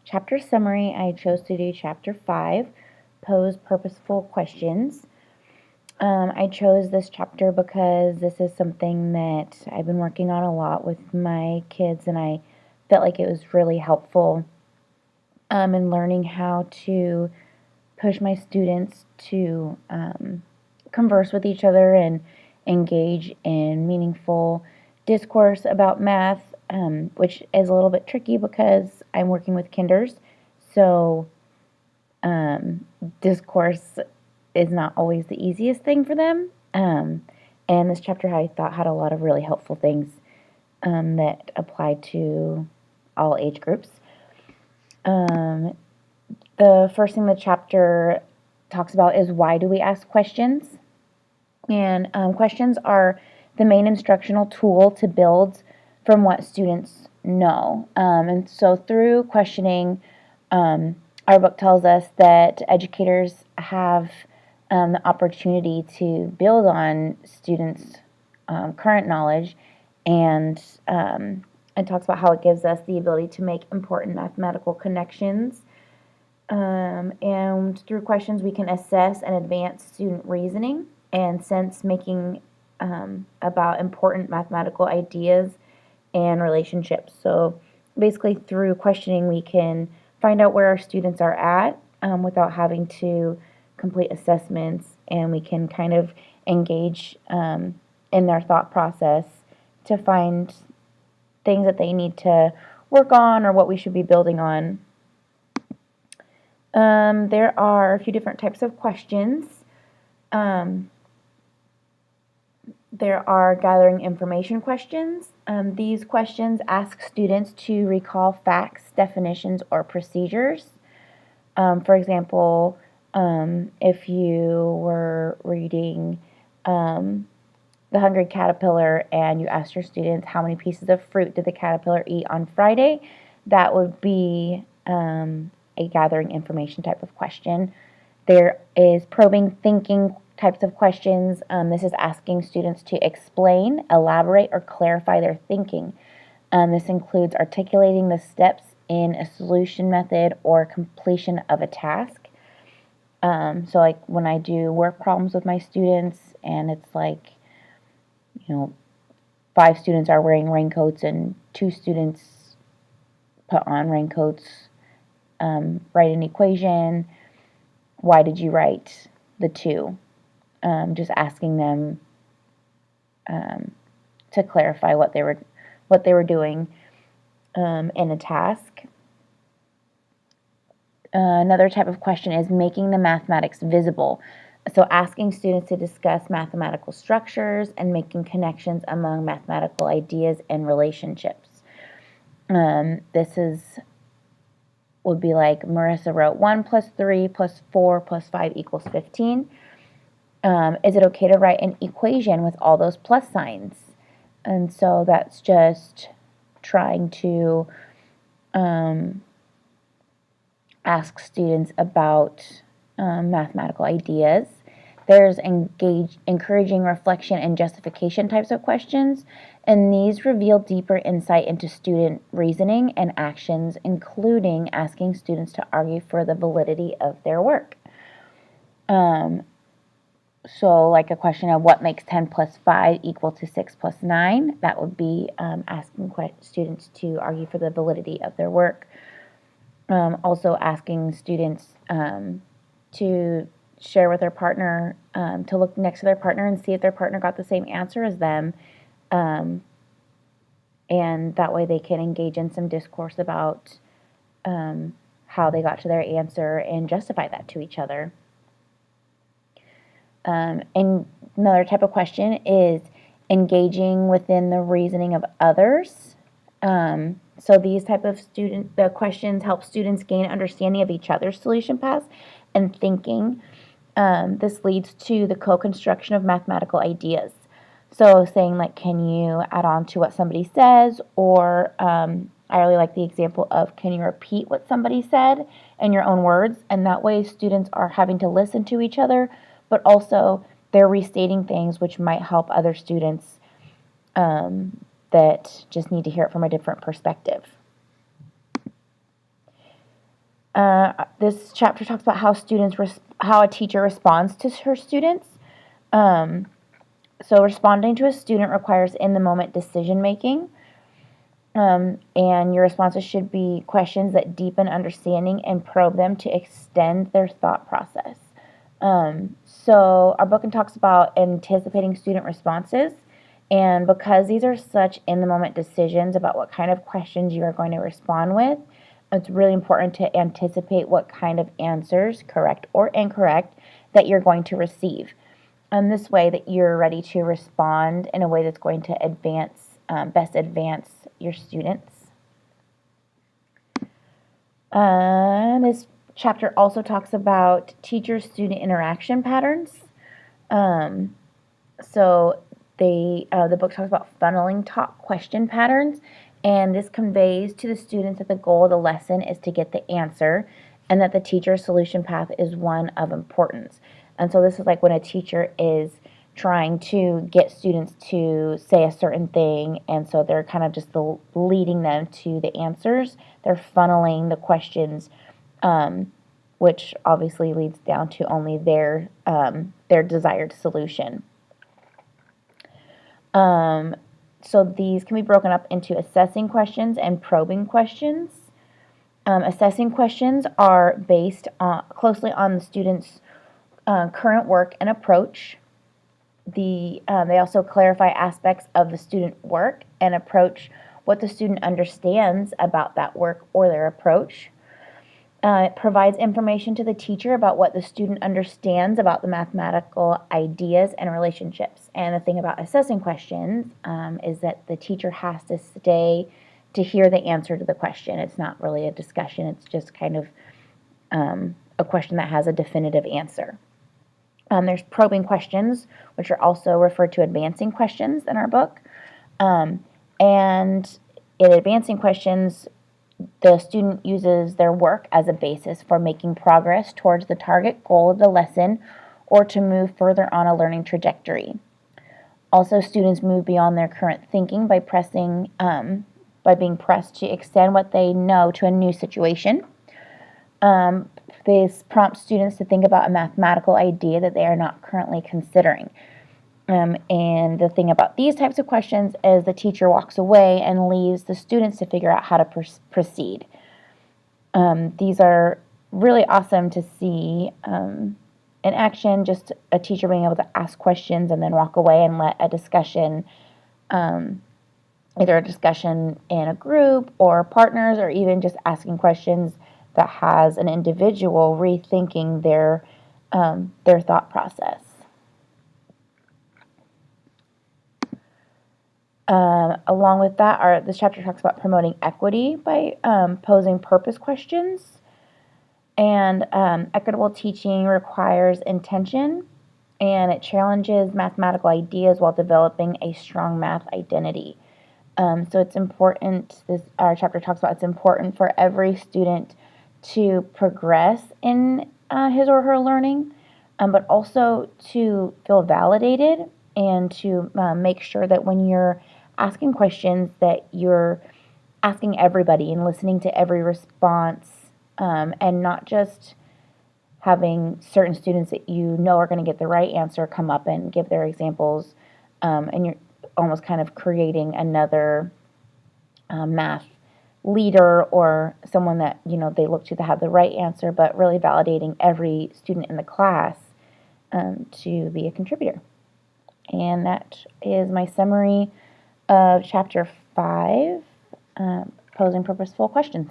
Chapter summary, I chose to do chapter 5, pose purposeful questions. I chose this chapter because this is something that I've been working on a lot with my kids, and I felt like it was really helpful in learning how to push my students to converse with each other and engage in meaningful discourse about math, which is a little bit tricky because I'm working with kinders. So, discourse is not always the easiest thing for them. And this chapter I thought had a lot of really helpful things that apply to all age groups. The first thing the chapter talks about is why do we ask questions? And questions are the main instructional tool to build from what students know. And so through questioning, our book tells us that educators have the opportunity to build on students' current knowledge, and it talks about how it gives us the ability to make important mathematical connections. And through questions, we can assess and advance student reasoning and sense making about important mathematical ideas and relationships. So basically, through questioning, we can find out where our students are at without having to complete assessments, and we can kind of engage in their thought process to find things that they need to work on or what we should be building on. There are a few different types of questions. There are gathering information questions. These questions ask students to recall facts, definitions, or procedures. For example, if you were reading The Hungry Caterpillar and you asked your students how many pieces of fruit did the caterpillar eat on Friday, that would be a gathering information type of question. There is probing thinking types of questions. This is asking students to explain, elaborate, or clarify their thinking. This includes articulating the steps in a solution method or completion of a task. So like when I do work problems with my students and it's like, 5 students are wearing raincoats and 2 students put on raincoats, write an equation. Why did you write the 2? Just asking them to clarify what they were doing in a task. Another type of question is making the mathematics visible. So asking students to discuss mathematical structures and making connections among mathematical ideas and relationships. Would be like Marissa wrote 1 plus 3 plus 4 plus 5 equals 15. Is it okay to write an equation with all those plus signs? And so that's just trying to ask students about mathematical ideas. There's encouraging reflection and justification types of questions, and these reveal deeper insight into student reasoning and actions, including asking students to argue for the validity of their work. So like a question of what makes 10 plus 5 equal to 6 plus 9, that would be asking students to argue for the validity of their work. Also asking students to share with their partner, to look next to their partner and see if their partner got the same answer as them. And that way they can engage in some discourse about how they got to their answer and justify that to each other. And another type of question is engaging within the reasoning of others. So these type of the questions help students gain understanding of each other's solution paths and thinking. This leads to the co-construction of mathematical ideas. So saying like, can you add on to what somebody says? Or I really like the example of, can you repeat what somebody said in your own words? And that way students are having to listen to each other, but also they're restating things which might help other students that just need to hear it from a different perspective. This chapter talks about how a teacher responds to her students. So responding to a student requires in-the-moment decision-making, and your responses should be questions that deepen understanding and probe them to extend their thought process. So our book talks about anticipating student responses, and because these are such in-the-moment decisions about what kind of questions you are going to respond with, it's really important to anticipate what kind of answers, correct or incorrect, that you're going to receive. And this way that you're ready to respond in a way that's going to best advance your students. This chapter also talks about teacher-student interaction patterns. So the book talks about funneling talk question patterns, and this conveys to the students that the goal of the lesson is to get the answer and that the teacher's solution path is one of importance. And so this is like when a teacher is trying to get students to say a certain thing, and so they're kind of just leading them to the answers. They're funneling the questions, which obviously leads down to only their desired solution. So these can be broken up into assessing questions and probing questions. Assessing questions are based closely on the student's current work and approach. They also clarify aspects of the student work and approach, what the student understands about that work or their approach. It provides information to the teacher about what the student understands about the mathematical ideas and relationships. And the thing about assessing questions is that the teacher has to stay to hear the answer to the question. It's not really a discussion. It's just kind of a question that has a definitive answer. There's probing questions, which are also referred to advancing questions in our book. And in advancing questions, the student uses their work as a basis for making progress towards the target goal of the lesson or to move further on a learning trajectory. Also, students move beyond their current thinking by being pressed to extend what they know to a new situation. This prompts students to think about a mathematical idea that they are not currently considering. And the thing about these types of questions is the teacher walks away and leaves the students to figure out how to proceed. These are really awesome to see in action, just a teacher being able to ask questions and then walk away and let a discussion, either a discussion in a group or partners, or even just asking questions that has an individual rethinking their thought process. Along with that, this chapter talks about promoting equity by posing purpose questions. And equitable teaching requires intention, and it challenges mathematical ideas while developing a strong math identity. So it's important, our chapter talks about it's important for every student to progress in his or her learning, but also to feel validated and to make sure that when you're asking questions that you're asking everybody and listening to every response, and not just having certain students that you know are going to get the right answer come up and give their examples, and you're almost kind of creating another math leader or someone that they look to have the right answer, but really validating every student in the class to be a contributor. And that is my summary of Chapter 5, Posing Purposeful Questions.